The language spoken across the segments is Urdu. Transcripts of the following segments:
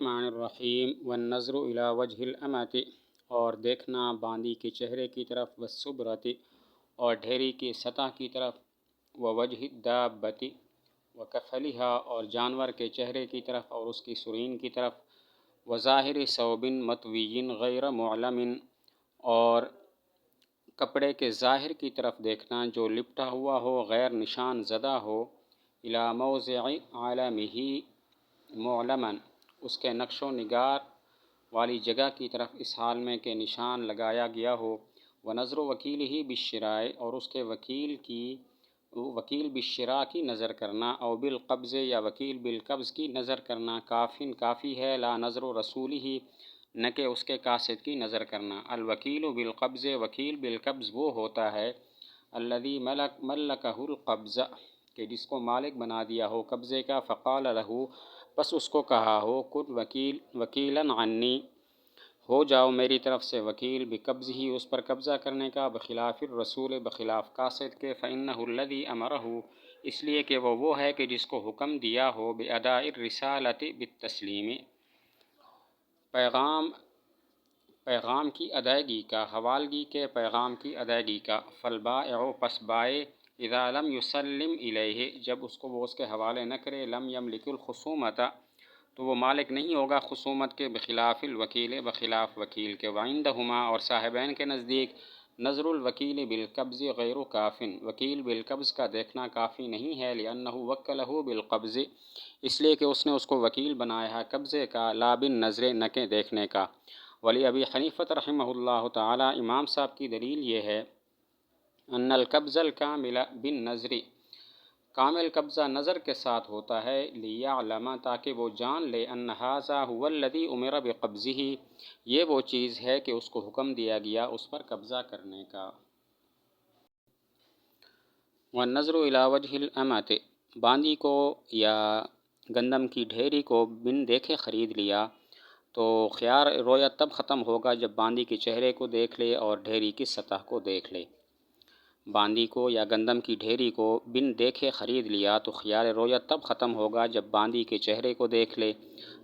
الرحمن الرحیم والنظر الی وجہ الامۃ، اور دیکھنا باندی کے چہرے کی طرف، والصبرۃ، اور ڈھیری کی سطح کی طرف، ووجہ الدابۃ وکفلھا، اور جانور کے چہرے کی طرف اور اس کی سرین کی طرف، وظاہر ثوب مطوی غیر معلم، اور کپڑے کے ظاہر کی طرف دیکھنا جو لپٹا ہوا ہو، غیر نشان زدہ ہو، الی موضع عالمہ معلما، اس کے نقش و نگار والی جگہ کی طرف اس حال میں کہ نشان لگایا گیا ہو، ونظر وکیلہ بالشراء، اور اس کے وکیل بالشراء کی نظر کرنا، او بالقبض، یا وکیل بالقبض کی نظر کرنا، کافی ہے، لا نظر رسولہ، نہ کہ اس کے قاصد کی نظر کرنا۔ الوکیل بالقبض، وکیل بالقبض وہ ہوتا ہے الذی ملکہ القبض، کہ جس کو مالک بنا دیا ہو قبضے کا، فقال لہ، پس اس کو کہا ہو، کن وکیلا عنی، ہو جاؤ میری طرف سے وکیل، بقبضہ، اس پر قبضہ کرنے کا، بخلاف الرسول، بخلاف قاصد کے، فإنہ الذی امرہ، اس لیے کہ وہ ہے کہ جس کو حکم دیا ہو، بأداء الرسالۃ، بالتسلیم، پیغام کی ادائیگی کا، حوالگی کے پیغام کی ادائیگی کا، فالبائع، پس بائع، اذا لم یسلم الیہ، جب اس کو وہ اس کے حوالے نہ کرے، لم یملک الخصومۃ، تو وہ مالک نہیں ہوگا خصومت کے، بخلاف الوکیل، بخلاف وکیل کے، وعندہما، اور صاحبین کے نزدیک، نظر الوکیل بالقبض غیر کاف، وکیل بالقبض کا دیکھنا کافی نہیں ہے، لأنہ وکلہ بالقبض، اس لیے کہ اس نے اس کو وکیل بنایا ہے قبضے کا، لا بالنظر، نہ کہ دیکھنے کا۔ ولی ابی حنیفہ رحمہ اللہ تعالی، امام صاحب کی دلیل یہ ہے، ان القبض الکامل بالنظر، کامل قبضہ نظر کے ساتھ ہوتا ہے، لیعلم، تاکہ وہ جان لے، ان ھذا ھو الذی امر بقبضہ، یہ وہ چیز ہے کہ اس کو حکم دیا گیا اس پر قبضہ کرنے کا۔ والنظر الی وجہ الامۃ، باندی کو یا گندم کی ڈھیری کو بن دیکھے خرید لیا تو خیار رویت تب ختم ہوگا جب باندی کے چہرے کو دیکھ لے اور ڈھیری کی سطح کو دیکھ لے۔ باندی کو یا گندم کی ڈھیری کو بن دیکھے خرید لیا تو خیار رویت تب ختم ہوگا جب باندی کے چہرے کو دیکھ لے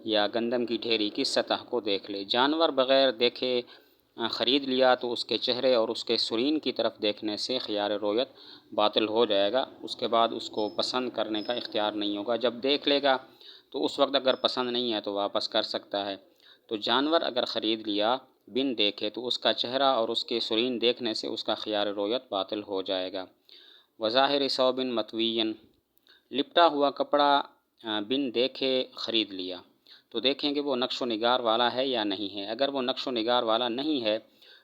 یا گندم کی ڈھیری کی سطح کو دیکھ لے۔ جانور بغیر دیکھے خرید لیا تو اس کے چہرے اور اس کے سرین کی طرف دیکھنے سے خیار رویت باطل ہو جائے گا، اس کے بعد اس کو پسند کرنے کا اختیار نہیں ہوگا۔ جب دیکھ لے گا تو اس وقت اگر پسند نہیں ہے تو واپس کر سکتا ہے۔ تو جانور اگر خرید لیا بن دیکھے تو اس کا چہرہ اور اس کے سرین دیکھنے سے اس کا خیار رویت باطل ہو جائے گا۔ وظاہر ثوب مطوی، لپٹا ہوا کپڑا بن دیکھے خرید لیا تو دیکھیں کہ وہ نقش و نگار والا ہے یا نہیں ہے۔ اگر وہ نقش و نگار والا نہیں ہے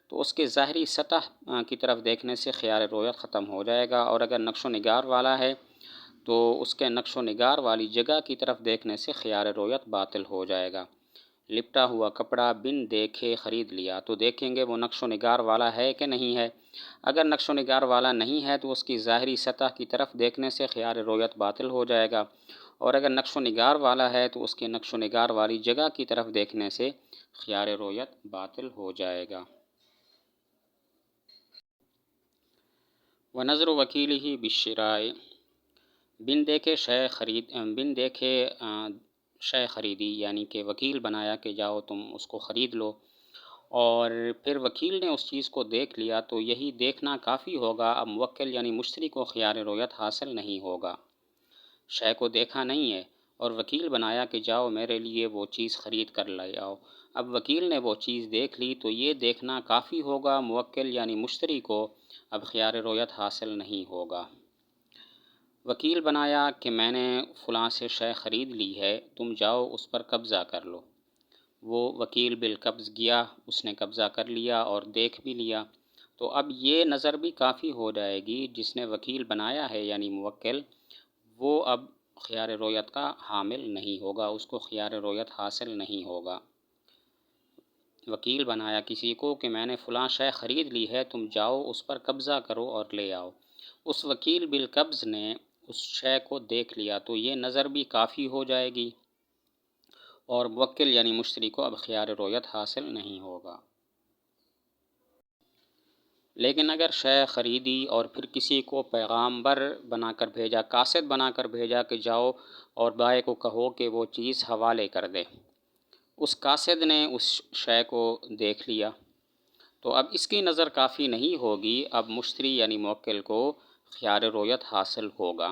تو اس کے ظاہری سطح کی طرف دیکھنے سے خیار رویت ختم ہو جائے گا، اور اگر نقش و نگار والا ہے تو اس کے نقش و نگار والی جگہ کی طرف دیکھنے سے خیار رویت باطل ہو جائے گا۔ لپٹا ہوا کپڑا بن دیکھے خرید لیا تو دیکھیں گے وہ نقش و نگار والا ہے کہ نہیں ہے۔ اگر نقش و نگار والا نہیں ہے تو اس کی ظاہری سطح کی طرف دیکھنے سے خیار رویت باطل ہو جائے گا، اور اگر نقش و نگار والا ہے تو اس کے نقش و نگار والی جگہ کی طرف دیکھنے سے خیار رویت باطل ہو جائے گا۔ ونظر وکیلہ بالشراء، بن دیکھے شے خریدی، یعنی کہ وکیل بنایا کہ جاؤ تم اس کو خرید لو، اور پھر وکیل نے اس چیز کو دیکھ لیا تو یہی دیکھنا کافی ہوگا، اب موکل یعنی مشتری کو خیار رویت حاصل نہیں ہوگا۔ شے کو دیکھا نہیں ہے اور وکیل بنایا کہ جاؤ میرے لیے وہ چیز خرید کر لے آؤ، اب وکیل نے وہ چیز دیکھ لی تو یہ دیکھنا کافی ہوگا، موکل یعنی مشتری کو اب خیار رویت حاصل نہیں ہوگا۔ وکیل بنایا کہ میں نے فلاں سے شے خرید لی ہے، تم جاؤ اس پر قبضہ کر لو۔ وہ وکیل بالقبض گیا، اس نے قبضہ کر لیا اور دیکھ بھی لیا، تو اب یہ نظر بھی کافی ہو جائے گی، جس نے وکیل بنایا ہے یعنی موکل، وہ اب خیار رویت کا حامل نہیں ہوگا، اس کو خیار رویت حاصل نہیں ہوگا۔ وکیل بنایا کسی کو کہ میں نے فلاں شے خرید لی ہے، تم جاؤ اس پر قبضہ کرو اور لے آؤ۔ اس وکیل بالقبض نے اس شے کو دیکھ لیا تو یہ نظر بھی کافی ہو جائے گی، اور موکل یعنی مشتری کو اب خیار رویت حاصل نہیں ہوگا۔ لیکن اگر شے خریدی اور پھر کسی کو پیغامبر بنا کر بھیجا، قاصد بنا کر بھیجا کہ جاؤ اور بائع کو کہو کہ وہ چیز حوالے کر دے، اس قاصد نے اس شے کو دیکھ لیا تو اب اس کی نظر کافی نہیں ہوگی، اب مشتری یعنی موکل کو خیار رویت حاصل ہوگا۔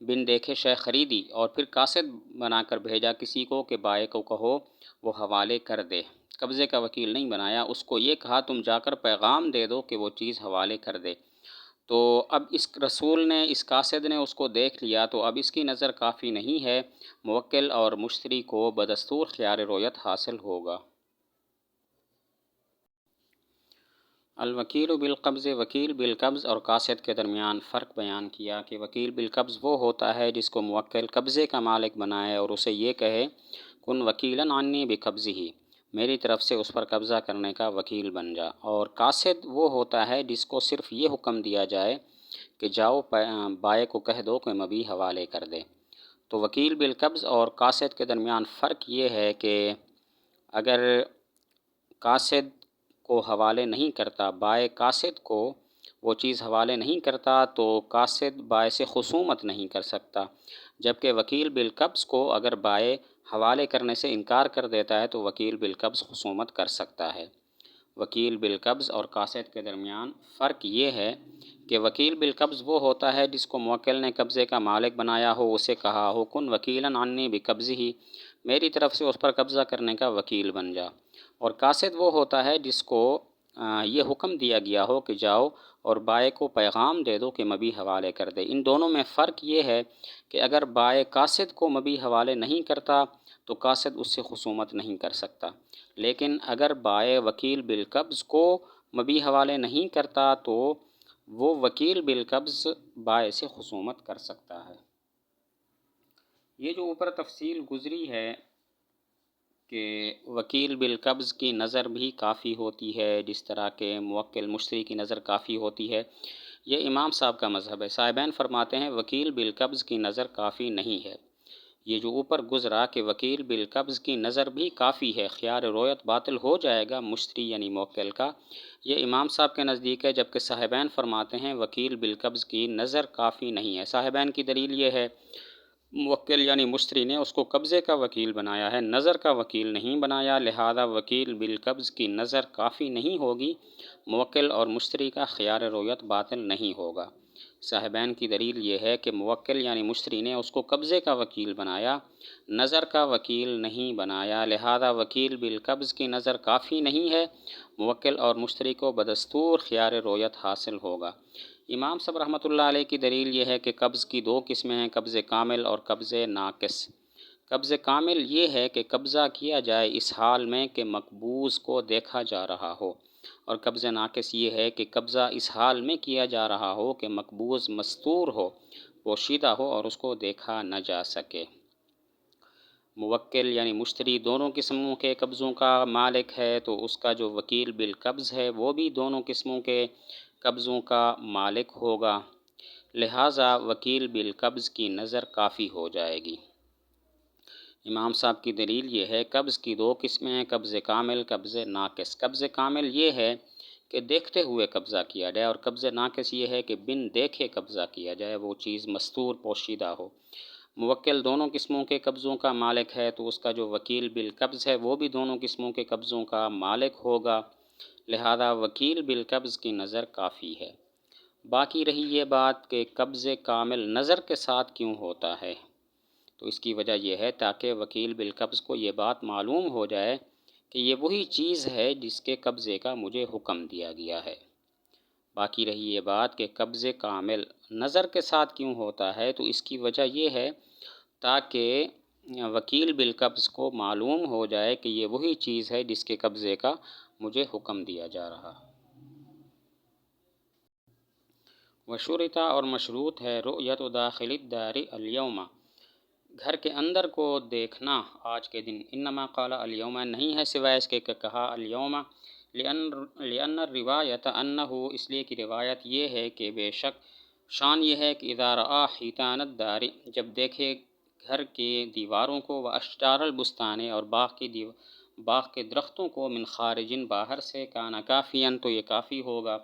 بن دیکھے شے خریدی اور پھر قاصد بنا کر بھیجا کسی کو کہ بائع کو کہو وہ حوالے کر دے، قبضے کا وکیل نہیں بنایا، اس کو یہ کہا تم جا کر پیغام دے دو کہ وہ چیز حوالے کر دے۔ تو اب اس رسول نے، اس قاصد نے اس کو دیکھ لیا تو اب اس کی نظر کافی نہیں ہے، موکل اور مشتری کو بدستور خیار رویت حاصل ہوگا۔ الوکیل بالقبض، وکیل بالقبض اور قاصد کے درمیان فرق بیان کیا کہ وکیل بالقبض وہ ہوتا ہے جس کو موکل قبضے کا مالک بنائے اور اسے یہ کہے کن وکیلاً عنی بقبضہ، میری طرف سے اس پر قبضہ کرنے کا وکیل بن جا، اور قاصد وہ ہوتا ہے جس کو صرف یہ حکم دیا جائے کہ جاؤ بائع کو کہہ دو کہ مبیع حوالے کر دے۔ تو وکیل بالقبض اور قاصد کے درمیان فرق یہ ہے کہ اگر قاصد کو حوالے نہیں کرتا، بائع قاصد کو وہ چیز حوالے نہیں کرتا تو قاصد بائع سے خصومت نہیں کر سکتا، جبکہ وکیل بالقبض کو اگر بائع حوالے کرنے سے انکار کر دیتا ہے تو وکیل بالقبض خصومت کر سکتا ہے۔ وکیل بالقبض اور قاصد کے درمیان فرق یہ ہے کہ وکیل بالقبض وہ ہوتا ہے جس کو موکل نے قبضے کا مالک بنایا ہو، اسے کہا ہو کن وکیلاً عنی بقبضہ، میری طرف سے اس پر قبضہ کرنے کا وکیل بن جا، اور قاصد وہ ہوتا ہے جس کو یہ حکم دیا گیا ہو کہ جاؤ اور بائع کو پیغام دے دو کہ مبیع حوالے کر دے۔ ان دونوں میں فرق یہ ہے کہ اگر بائع قاصد کو مبیع حوالے نہیں کرتا تو قاصد اس سے خصومت نہیں کر سکتا، لیکن اگر بائع وکیل بالقبض کو مبیع حوالے نہیں کرتا تو وہ وکیل بالقبض بائع سے خصومت کر سکتا ہے۔ یہ جو اوپر تفصیل گزری ہے کہ وکیل بالقبض کی نظر بھی کافی ہوتی ہے جس طرح کہ موکل مشتری کی نظر کافی ہوتی ہے، یہ امام صاحب کا مذہب ہے۔ صاحبین فرماتے ہیں وکیل بالقبض کی نظر کافی نہیں ہے۔ یہ جو اوپر گزرا کہ وکیل بالقبض کی نظر بھی کافی ہے، خیار رویت باطل ہو جائے گا مشتری یعنی موکل کا، یہ امام صاحب کے نزدیک ہے، جبکہ صاحبین فرماتے ہیں وکیل بالقبض کی نظر کافی نہیں ہے۔ صاحبین کی دلیل یہ ہے موکل یعنی مشتری نے اس کو قبضے کا وکیل بنایا ہے، نظر کا وکیل نہیں بنایا، لہذا وکیل بالقبض کی نظر کافی نہیں ہوگی، موکل اور مشتری کا خیار رویت باطل نہیں ہوگا۔ صاحبین کی دلیل یہ ہے کہ موکل یعنی مشتری نے اس کو قبضے کا وکیل بنایا، نظر کا وکیل نہیں بنایا، لہذا وکیل بالقبض کی نظر کافی نہیں ہے، موکل اور مشتری کو بدستور خیار رویت حاصل ہوگا۔ امام صاحب رحمۃ اللہ علیہ کی دلیل یہ ہے کہ قبض کی دو قسمیں ہیں، قبض کامل اور قبض ناقص۔ قبض کامل یہ ہے کہ قبضہ کیا جائے اس حال میں کہ مقبوض کو دیکھا جا رہا ہو، اور قبض ناقص یہ ہے کہ قبضہ اس حال میں کیا جا رہا ہو کہ مقبوض مستور ہو، پوشیدہ ہو اور اس کو دیکھا نہ جا سکے۔ موکل یعنی مشتری دونوں قسموں کے قبضوں کا مالک ہے تو اس کا جو وکیل بالقبض ہے وہ بھی دونوں قسموں کے قبضوں کا مالک ہوگا، لہٰذا وکیل بالقبض کی نظر کافی ہو جائے گی۔ امام صاحب کی دلیل یہ ہے قبض کی دو قسمیں ہیں، قبض کامل، قبض ناقص۔ قبض کامل یہ ہے کہ دیکھتے ہوئے قبضہ کیا جائے، اور قبض ناقص یہ ہے کہ بن دیکھے قبضہ کیا جائے، وہ چیز مستور پوشیدہ ہو۔ موکل دونوں قسموں کے قبضوں کا مالک ہے تو اس کا جو وکیل بالقبض ہے وہ بھی دونوں قسموں کے قبضوں کا مالک ہوگا، لہذا وکیل بالقبض کی نظر کافی ہے۔ باقی رہی یہ بات کہ قبض کامل نظر کے ساتھ کیوں ہوتا ہے، تو اس کی وجہ یہ ہے تاکہ وکیل بالقبض کو یہ بات معلوم ہو جائے کہ یہ وہی چیز ہے جس کے قبضے کا مجھے حکم دیا گیا ہے۔ باقی رہی یہ بات کہ قبض کامل نظر کے ساتھ کیوں ہوتا ہے، تو اس کی وجہ یہ ہے تاکہ وکیل بالقبض کو معلوم ہو جائے کہ یہ وہی چیز ہے جس کے قبضے کا مجھے حکم دیا جا رہا ہے۔ وشرطہ اور مشروط ہے رؤیت داخل الدار الیوم، گھر کے اندر کو دیکھنا آج کے دن، انما قال الیوم نہیں ہے سوائے اس کے کہ کہا الیوم، لأن الروایت انہو، اس لیے کہ روایت یہ ہے کہ بے شک شان یہ ہے کہ اذا رآ حیطان الدار، جب دیکھے گھر کے دیواروں کو، واشجار البستان، اور باغ کے درختوں کو، من خارجن باہر سے، کان کافیا تو یہ کافی ہوگا،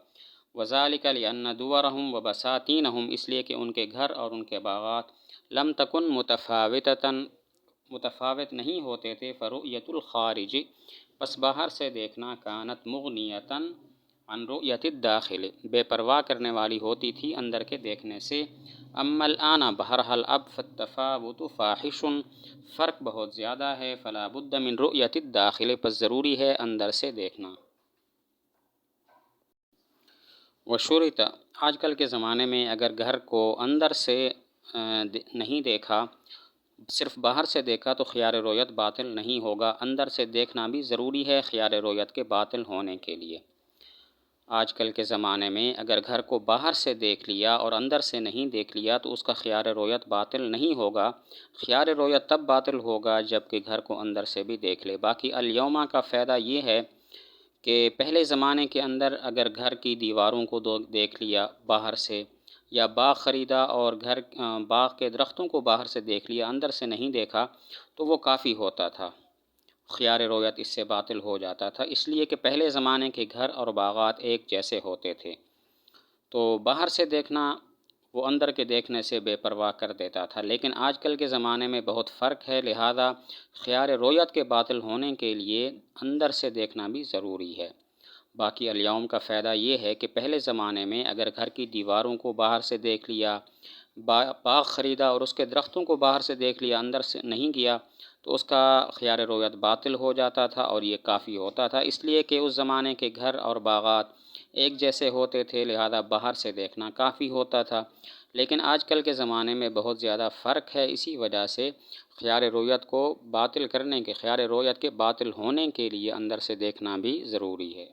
وذالک لأن دورہم وبساتینہم، اس لیے کہ ان کے گھر اور ان کے باغات، لم تکن متفاوتتا متفاوت نہیں ہوتے تھے، فرؤیت الخارج پس باہر سے دیکھنا کانت مغنیتاً عن رؤیت الداخل بے پرواہ کرنے والی ہوتی تھی اندر کے دیکھنے سے۔ اما الآن بہرحال اب فالتفاوت فاحش فرق بہت زیادہ ہے، فلا بد من رؤیت الداخل پس ضروری ہے اندر سے دیکھنا۔ وشرط آج کل کے زمانے میں اگر گھر کو اندر سے نہیں دیکھا، صرف باہر سے دیکھا تو خیار رؤیت باطل نہیں ہوگا، اندر سے دیکھنا بھی ضروری ہے خیار رؤیت کے باطل ہونے کے لیے۔ آج کل کے زمانے میں اگر گھر کو باہر سے دیکھ لیا اور اندر سے نہیں دیکھ لیا تو اس کا خیار رؤیت باطل نہیں ہوگا، خیار رؤیت تب باطل ہوگا جب کہ گھر کو اندر سے بھی دیکھ لے۔ باقی الیوم کا فائدہ یہ ہے کہ پہلے زمانے کے اندر اگر گھر کی دیواروں کو دیکھ لیا باہر سے، یا باغ خریدا اور باغ کے درختوں کو باہر سے دیکھ لیا، اندر سے نہیں دیکھا تو وہ کافی ہوتا تھا، خیار رؤیت اس سے باطل ہو جاتا تھا، اس لیے کہ پہلے زمانے کے گھر اور باغات ایک جیسے ہوتے تھے، تو باہر سے دیکھنا وہ اندر کے دیکھنے سے بے پرواہ کر دیتا تھا۔ لیکن آج کل کے زمانے میں بہت فرق ہے، لہذا خیار رؤیت کے باطل ہونے کے لیے اندر سے دیکھنا بھی ضروری ہے۔ باقی الیوم کا فائدہ یہ ہے کہ پہلے زمانے میں اگر گھر کی دیواروں کو باہر سے دیکھ لیا، باغ خریدا اور اس کے درختوں کو باہر سے دیکھ لیا، اندر سے نہیں گیا تو اس کا خیار رؤیت باطل ہو جاتا تھا اور یہ کافی ہوتا تھا، اس لیے کہ اس زمانے کے گھر اور باغات ایک جیسے ہوتے تھے، لہذا باہر سے دیکھنا کافی ہوتا تھا۔ لیکن آج کل کے زمانے میں بہت زیادہ فرق ہے، اسی وجہ سے خیار رؤیت کو باطل کرنے کے، خیار رؤیت کے باطل ہونے کے لیے اندر سے دیکھنا بھی ضروری ہے۔